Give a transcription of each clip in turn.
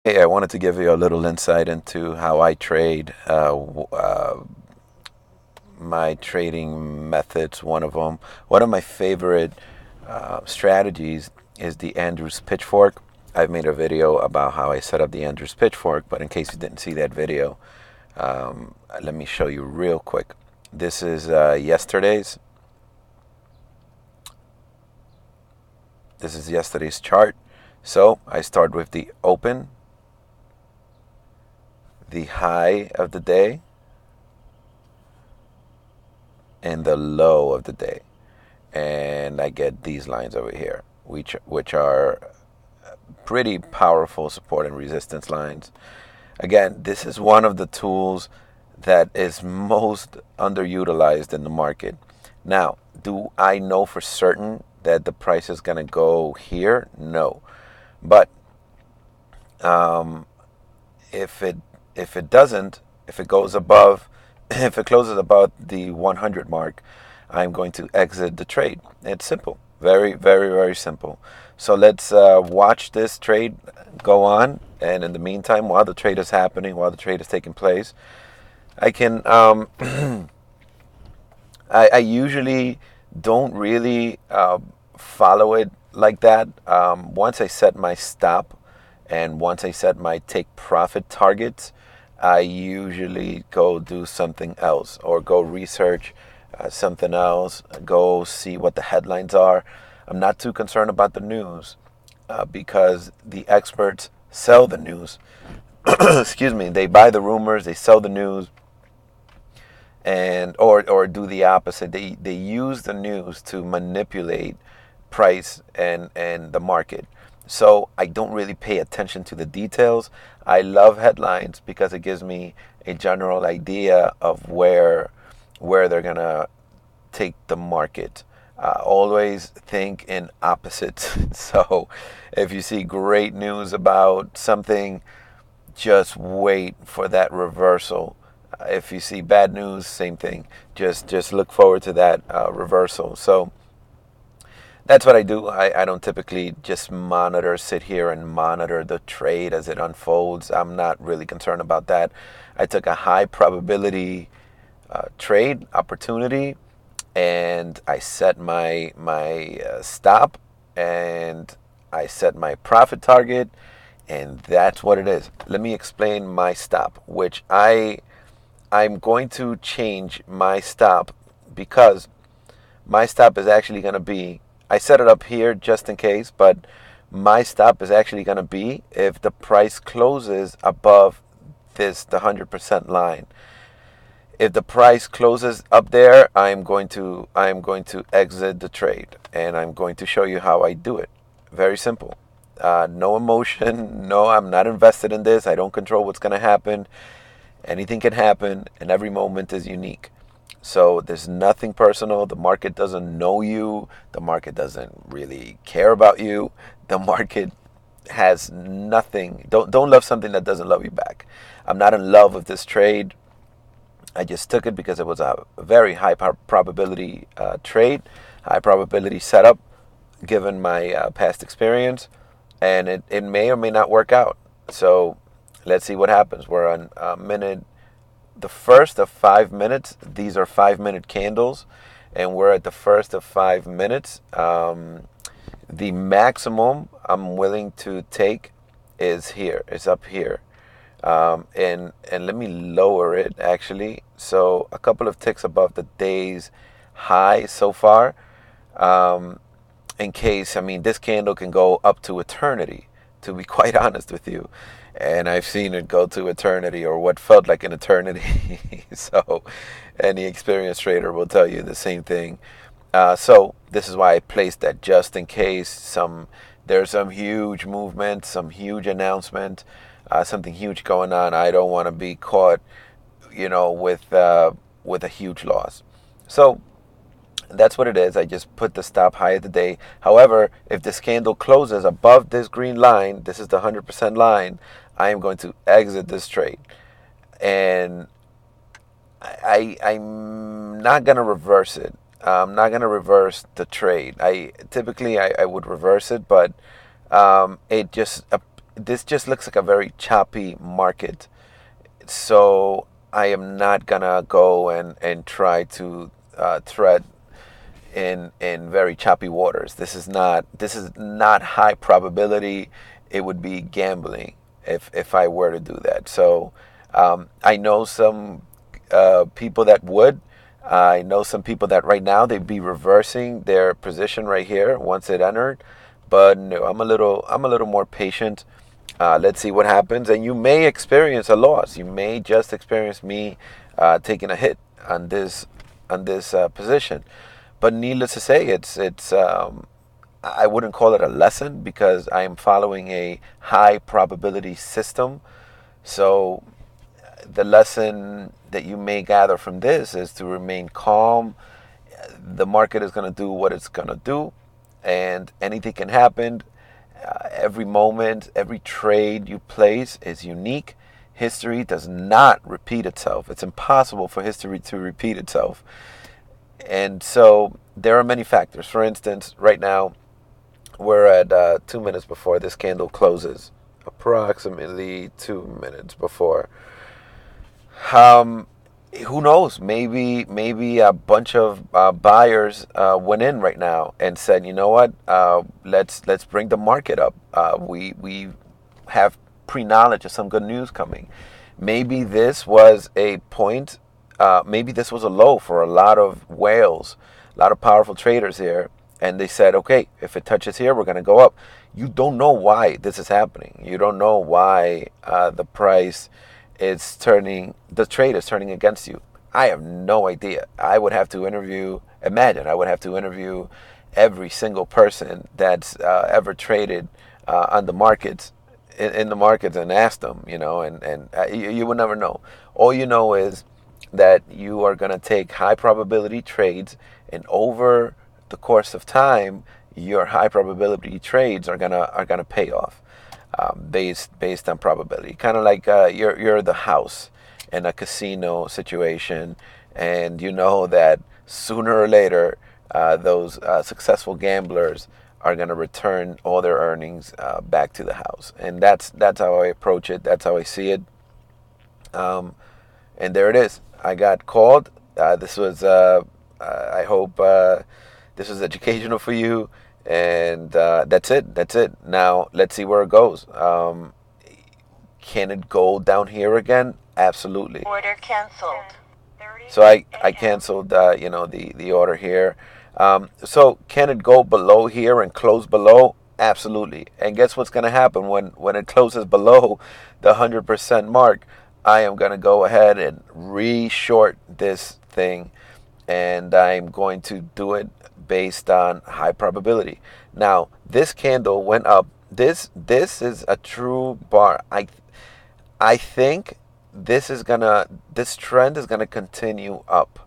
Hey, I wanted to give you a little insight into how I trade, my trading methods. One of my favorite strategies is the Andrews pitchfork. I've made a video about how I set up the Andrews pitchfork, but in case you didn't see that video, let me show you real quick. This is yesterday's. This is yesterday's chart. So I start with the open, the high of the day, and the low of the day. And I get these lines over here, which are pretty powerful support and resistance lines. Again, this is one of the tools that is most underutilized in the market. Now, do I know for certain that the price is going to go here? No. But um, if it doesn't, if it goes above, if it closes above the 100 mark, I'm going to exit the trade. It's simple, very, very, very simple. So let's watch this trade go on, and in the meantime, while the trade is happening, while the trade is taking place, I can. I usually don't really follow it like that. Once I set my stop, and once I set my take profit targets, I usually go do something else or go research something else, go see what the headlines are. I'm not too concerned about the news because the experts sell the news. Excuse me, they buy the rumors, they sell the news, and or do the opposite. They use the news to manipulate price and the market. So I don't really pay attention to the details. I love headlines because it gives me a general idea of where they're gonna take the market. Always think in opposites. So if you see great news about something, just wait for that reversal. If you see bad news, same thing. Just look forward to that reversal. So that's what I do. I don't typically just sit here and monitor the trade as it unfolds. I'm not really concerned about that. I took a high probability trade opportunity, and I set my stop, and I set my profit target, and that's what it is. Let me explain my stop, which I'm going to change my stop because my stop is actually going to be, I set it up here just in case, but my stop is actually going to be if the price closes above the 100% line. If the price closes up there, I'm going to exit the trade, and I'm going to show you how I do it. Very simple. No emotion. No, I'm not invested in this. I don't control what's going to happen. Anything can happen, and every moment is unique. So there's nothing personal. The market doesn't know you. The market doesn't really care about you. The market has nothing. Don't love something that doesn't love you back. I'm not in love with this trade. I just took it because it was a very high probability trade, high probability setup, given my past experience, and it may or may not work out. So let's see what happens. We're on the first of 5 minutes. These are 5 minute candles, and we're at the first of 5 minutes. The maximum I'm willing to take is here. It's up here. And let me lower it actually. So a couple of ticks above the day's high so far. In case, I mean, this candle can go up to eternity, to be quite honest with you. And I've seen it go to eternity, or what felt like an eternity. So any experienced trader will tell you the same thing. So this is why I placed that, just in case there's some huge movement, some huge announcement, something huge going on. I don't want to be caught, with a huge loss. So that's what it is. I just put the stop high of the day. However, if this candle closes above this green line, this is the 100% line, I am going to exit this trade. And I'm not going to reverse it. I'm not going to reverse the trade. I would reverse it, but it just this just looks like a very choppy market. So I am not gonna go and try to thread in very choppy waters. This is not high probability. It would be gambling if I were to do that. So I know some people that would. I know some people that right now they'd be reversing their position right here once it entered. But no, I'm a little more patient. Let's see what happens, and you may experience a loss. You may just experience me taking a hit on this position. But needless to say, it's I wouldn't call it a lesson because I am following a high probability system. So the lesson that you may gather from this is to remain calm. The market is going to do what it's going to do, and anything can happen. Every moment, every trade you place is unique. History does not repeat itself. It's impossible for history to repeat itself. And so there are many factors. For instance, right now we're at 2 minutes before this candle closes, approximately 2 minutes before. Um, who knows? Maybe a bunch of buyers went in right now and said, you know what? Let's bring the market up. We have pre-knowledge of some good news coming. Maybe this was a point. Maybe this was a low for a lot of whales, a lot of powerful traders here, and they said, okay, if it touches here, we're going to go up. You don't know why this is happening. You don't know why the trade is turning against you. I have no idea. I would have to interview every single person that's ever traded on the markets, in the markets, and ask them, and you would never know. All you know is that you are going to take high probability trades, and over the course of time, your high probability trades are gonna pay off, based on probability. Kind of like you're the house in a casino situation, and you know that sooner or later those successful gamblers are going to return all their earnings back to the house, and that's how I approach it. That's how I see it. And there it is. I got called. This was. I hope this was educational for you. And that's it. That's it. Now let's see where it goes. Can it go down here again? Absolutely. Order canceled. So I canceled the order here. So can it go below here and close below? Absolutely. And guess what's going to happen when it closes below the 100% mark? I am going to go ahead and re-short this thing, and I'm going to do it based on high probability. Now, this candle went up. This is a true bar. I think this trend is gonna continue up,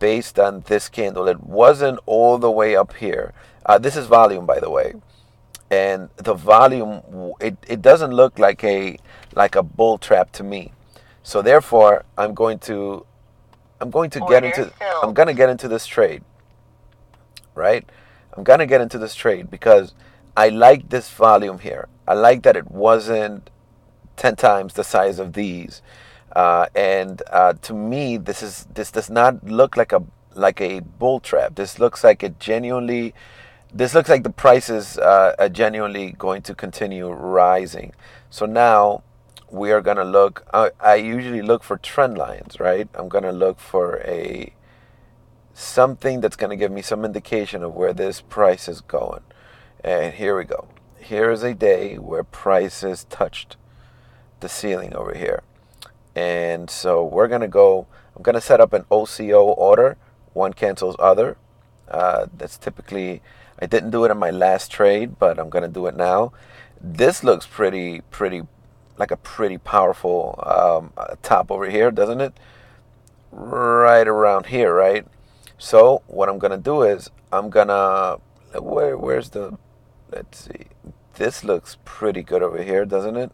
based on this candle. It wasn't all the way up here. This is volume, by the way, and the volume, it doesn't look like a bull trap to me. So therefore, I'm going to get into this trade, right? I'm gonna get into this trade because I like this volume here. I like that it wasn't 10 times the size of these, and to me, this does not look like a bull trap. This looks like the price is genuinely going to continue rising. So now we are gonna look. I usually look for trend lines, right? I'm gonna look for something that's gonna give me some indication of where this price is going. And here we go. Here is a day where prices touched the ceiling over here. And so I'm going to set up an OCO order. One cancels other. That's typically, I didn't do it in my last trade, but I'm going to do it now. This looks like a pretty powerful top over here, doesn't it? Right around here, right? So what I'm going to do is let's see. This looks pretty good over here, doesn't it?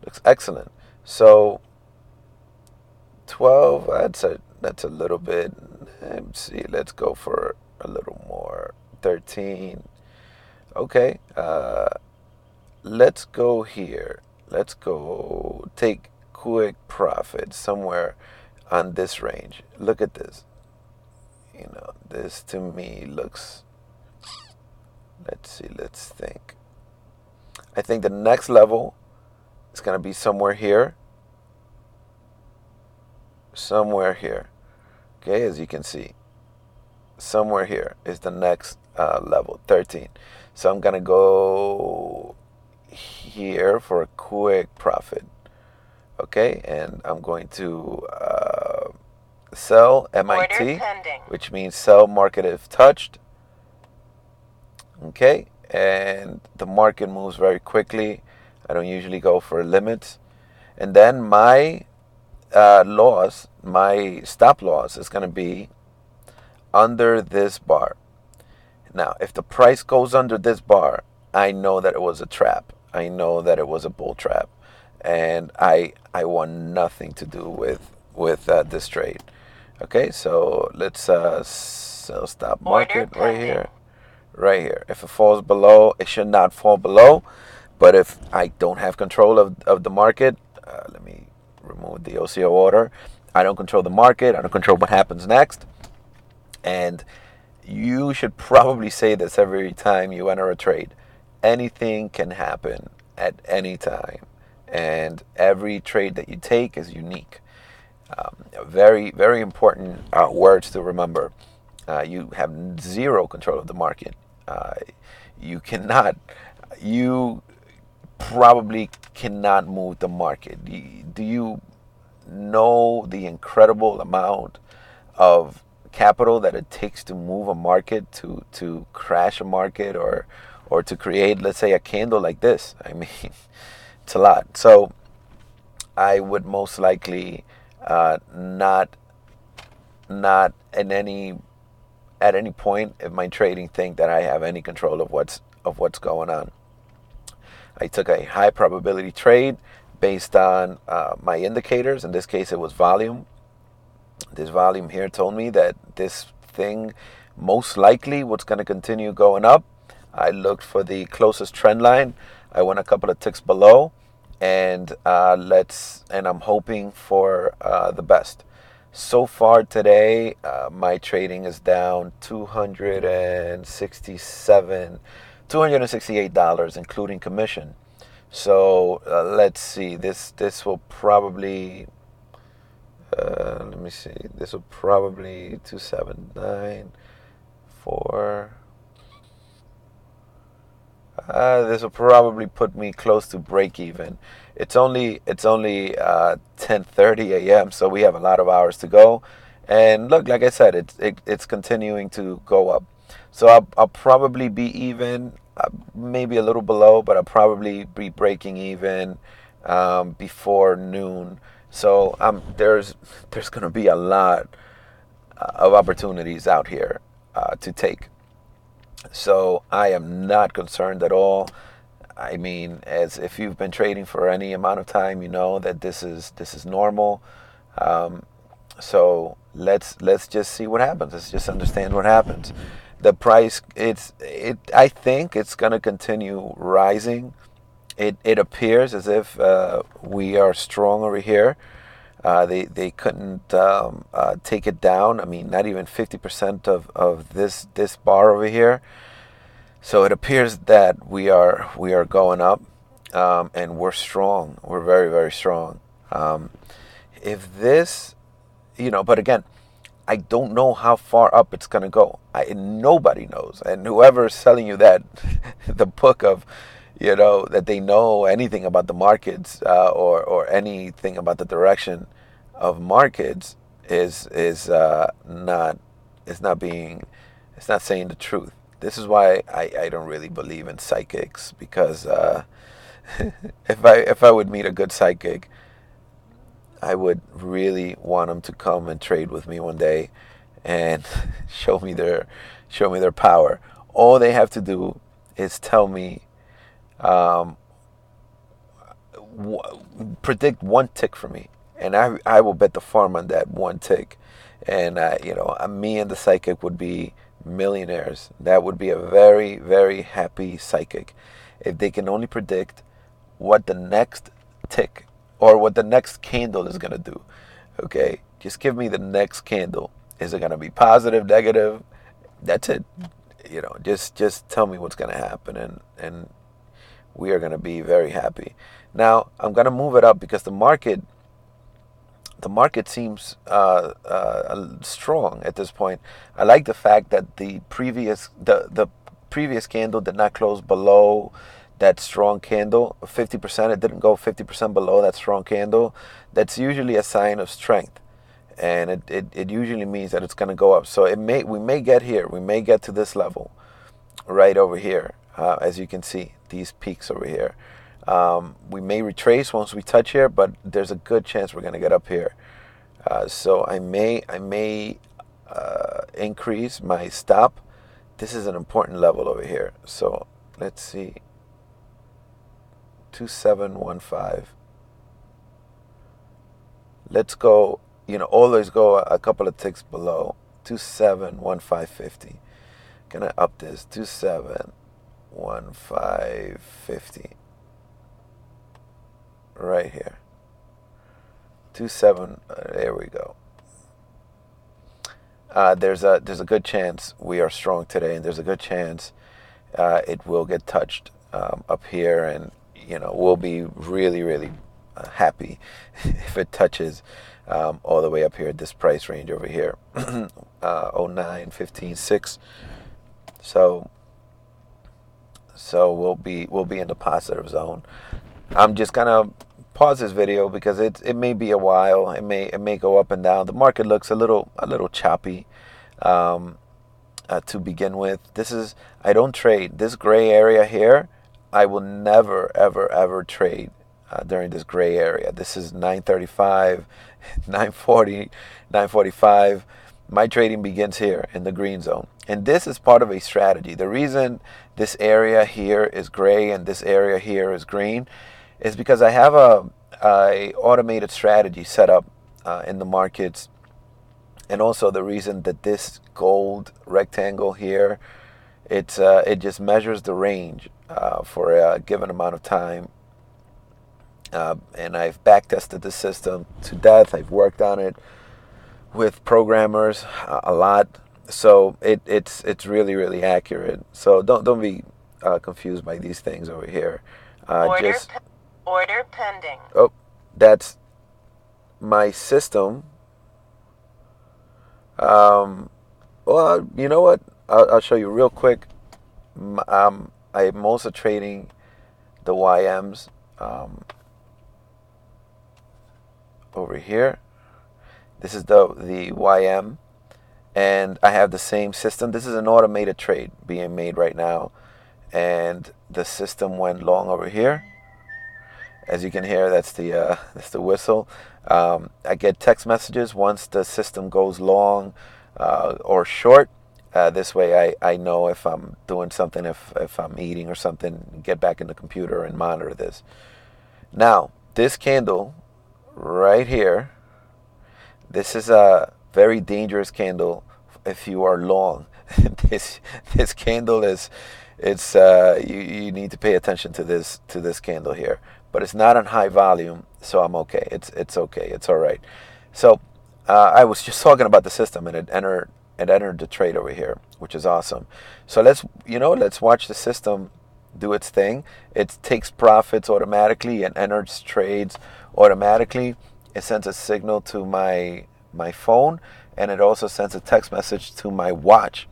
Looks excellent. So 12, that's a little bit. Let's see. Let's go for a little more. 13. Okay. let's go here. Let's go take quick profit somewhere on this range. Look at this. This to me looks, let's see, let's think. I think the next level is going to be somewhere here. Somewhere here. Okay, as you can see. Somewhere here is the next level, 13. So I'm going to go here for a quick profit. Okay, and I'm going to sell MIT, which means sell market if touched. Okay, and the market moves very quickly. I don't usually go for limits. And then my loss, my stop loss is going to be under this bar. Now, if the price goes under this bar, I know that it was a trap. I know that it was a bull trap. And I want nothing to do with this trade. Okay, so let's sell stop market right here. Right here. If it falls below, it should not fall below. But if I don't have control of the market, let me remove the OCO order. I don't control the market. I don't control what happens next. And you should probably say this every time you enter a trade. Anything can happen at any time. And every trade that you take is unique. Very, very important words to remember. You have zero control of the market. You probably cannot move the market. Do you know the incredible amount of capital that it takes to move a market, to crash a market, or to create, let's say, a candle like this? I mean, it's a lot. So I would most likely not at any point in my trading think that I have any control of what's going on. I took a high probability trade based on my indicators. In this case, it was volume. This volume here told me that this thing most likely was going to continue going up. I looked for the closest trend line. I went a couple of ticks below, and I'm hoping for the best. So far today, my trading is down $268, including commission. So let's see. This will probably. Let me see. This will probably 279.4. This will probably put me close to break even. It's only 10:30 a.m. So we have a lot of hours to go. And look, like I said, it's continuing to go up. So I'll probably be even, maybe a little below, but I'll probably be breaking even before noon. So there's going to be a lot of opportunities out here to take. So I am not concerned at all. I mean, as if you've been trading for any amount of time, you know that this is normal. So let's just see what happens. Let's just understand what happens. The price, I think it's going to continue rising. It appears as if we are strong over here. They couldn't take it down. I mean, not even 50% of this bar over here. So it appears that we are going up, and we're strong. We're very, very strong. If this, but again, I don't know how far up it's going to go. Nobody knows. And whoever's selling you that, the book of, that they know anything about the markets or anything about the direction of markets is not saying the truth. This is why I don't really believe in psychics, because if I would meet a good psychic, I would really want them to come and trade with me one day and show me their power. All they have to do is tell me, predict one tick for me, and I will bet the farm on that one tick. And me and the psychic would be millionaires. That would be a very, very happy psychic. if they can only predict what the next tick or what the next candle is going to do. Okay, just give me the next candle. Is it going to be positive, negative? That's it. Just tell me what's going to happen, and we are going to be very happy. Now I'm going to move it up because the market seems strong at this point. I like the fact that the previous candle did not close below that strong candle 50%. It didn't go 50% below that strong candle. That's usually a sign of strength, and it usually means that it's going to go up. So we may get here. We may get to this level right over here, as you can see these peaks over here. We may retrace once we touch here, but there's a good chance we're going to get up here. So I may increase my stop. This is an important level over here. So let's see, 2715. Let's go. Always go a couple of ticks below 271550. Gonna up this 271550. Right here, 27. There we go. There's a good chance we are strong today, and there's a good chance it will get touched up here, and we'll be really, really happy if it touches all the way up here at this price range over here, 09, 15, 6. So we'll be in the positive zone. I'm just gonna pause this video because it may be a while. It may go up and down. The market looks a little choppy to begin with. I don't trade this gray area here. I will never ever trade during this gray area. This is 935, 940, 945. My trading begins here in the green zone, and this is part of a strategy. The reason this area here is gray and this area here is green is because I have a automated strategy set up in the markets, and also the reason that this gold rectangle here, it just measures the range for a given amount of time, and I've back tested the system to death. I've worked on it with programmers a lot, so it's really, really accurate. So don't be confused by these things over here. Order pending. Oh, that's my system. Well, you know what? I'll show you real quick. I'm also trading the YMs over here. This is the YM, and I have the same system. This is an automated trade being made right now, and the system went long over here. As you can hear, that's the whistle. I get text messages once the system goes long or short. This way I know if I'm doing something, if I'm eating or something, get back in the computer and monitor this. Now, this candle right here, this is a very dangerous candle if you are long. This candle is, you need to pay attention to this candle here. But it's not on high volume, so I'm okay. It's okay. It's all right. So I was just talking about the system, and it entered the trade over here, which is awesome. So let's watch the system do its thing. It takes profits automatically and enters trades automatically. It sends a signal to my phone, and it also sends a text message to my watch.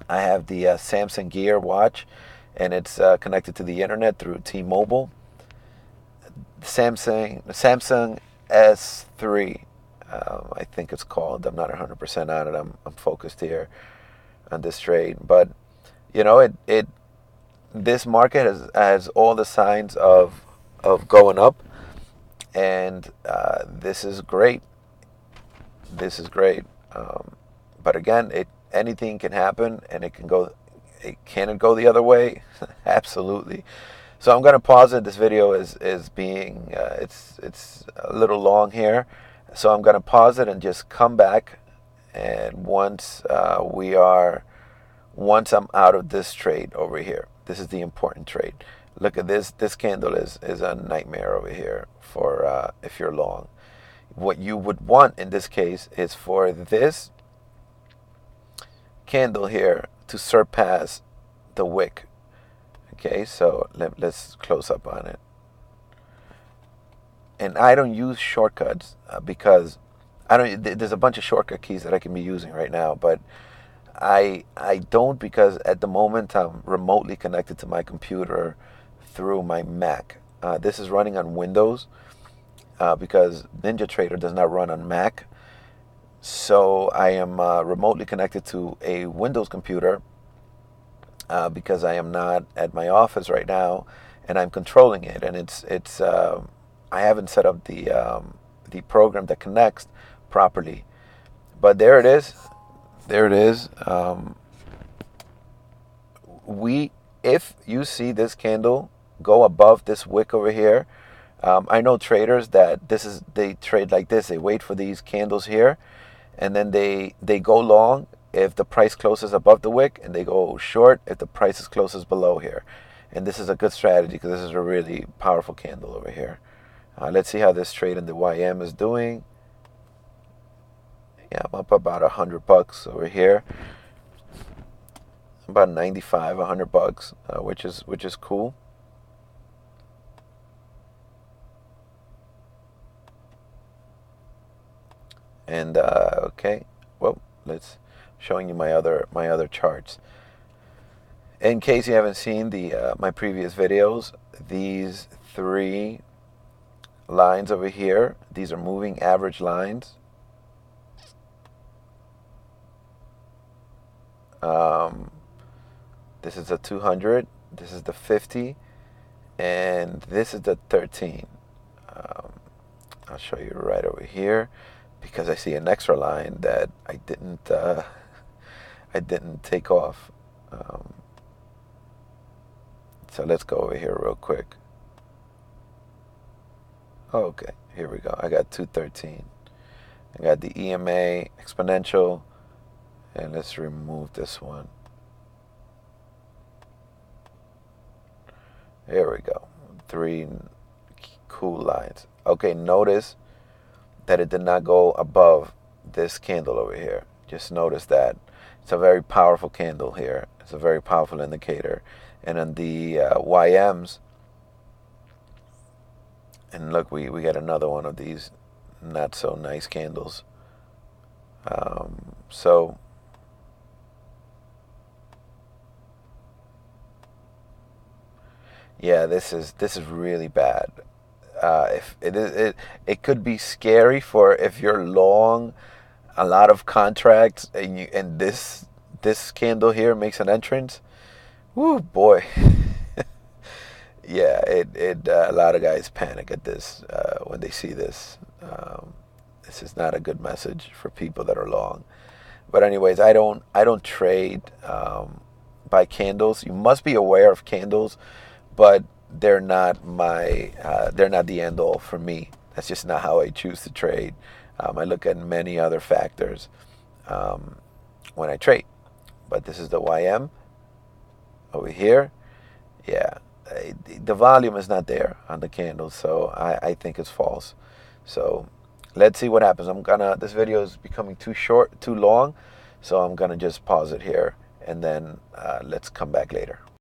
I have the Samsung Gear watch, and it's connected to the internet through T-Mobile. Samsung S3, I think it's called. I'm not 100% on it. I'm focused here on this trade, but this market has all the signs of going up, and this is great. This is great. But again, anything can happen, and it can go. Can it go the other way? Absolutely. So I'm going to pause it. This video is being it's a little long here, so I'm going to pause it and just come back. And once I'm out of this trade over here, This is the important trade. Look at this. This candle is a nightmare over here for if you're long. What you would want in this case is for this candle here to surpass the wick. Okay, so let's close up on it. And I don't use shortcuts because I don't. There's a bunch of shortcut keys that I can be using right now, but I don't, because at the moment I'm remotely connected to my computer through my Mac. This is running on Windows because NinjaTrader does not run on Mac. So I am remotely connected to a Windows computer because I am not at my office right now, and I'm controlling it. And it's I haven't set up the program that connects properly, but there it is. There it is. If you see this candle go above this wick over here, I know traders that they trade like this. They wait for these candles here, and then they go long if the price closes above the wick, and they go short if the price is closes below here. And this is a good strategy because this is a really powerful candle over here. Let's see how this trade in the YM is doing. Yeah, I'm up about $100 over here. About 95, $100, which is cool. And okay, well, let's showing you my other charts. In case you haven't seen the my previous videos, these three lines over here, these are moving average lines. This is the 200, this is the 50, and this is the 13. I'll show you right over here because I see an extra line that I didn't take off. So let's go over here real quick. Okay, here we go. I got 213. I got the EMA exponential, and let's remove this one. There we go. Three cool lines. Okay, notice that it did not go above this candle over here. Just notice that. It's a very powerful candle here. It's a very powerful indicator. And on the YMs, and look, we got another one of these not so nice candles. So yeah, this is really bad. If it could be scary for if you're long a lot of contracts and this candle here makes an entrance. Woo, boy. Yeah, a lot of guys panic at this when they see this. This is not a good message for people that are long. But anyways, I don't trade by candles. You must be aware of candles, but they're not they're not the end all for me. That's just not how I choose to trade. I look at many other factors when I trade. But this is the YM over here. Yeah, the volume is not there on the candle, so I think it's false. So let's see what happens. This video is becoming too long, so I'm gonna just pause it here, and then let's come back later.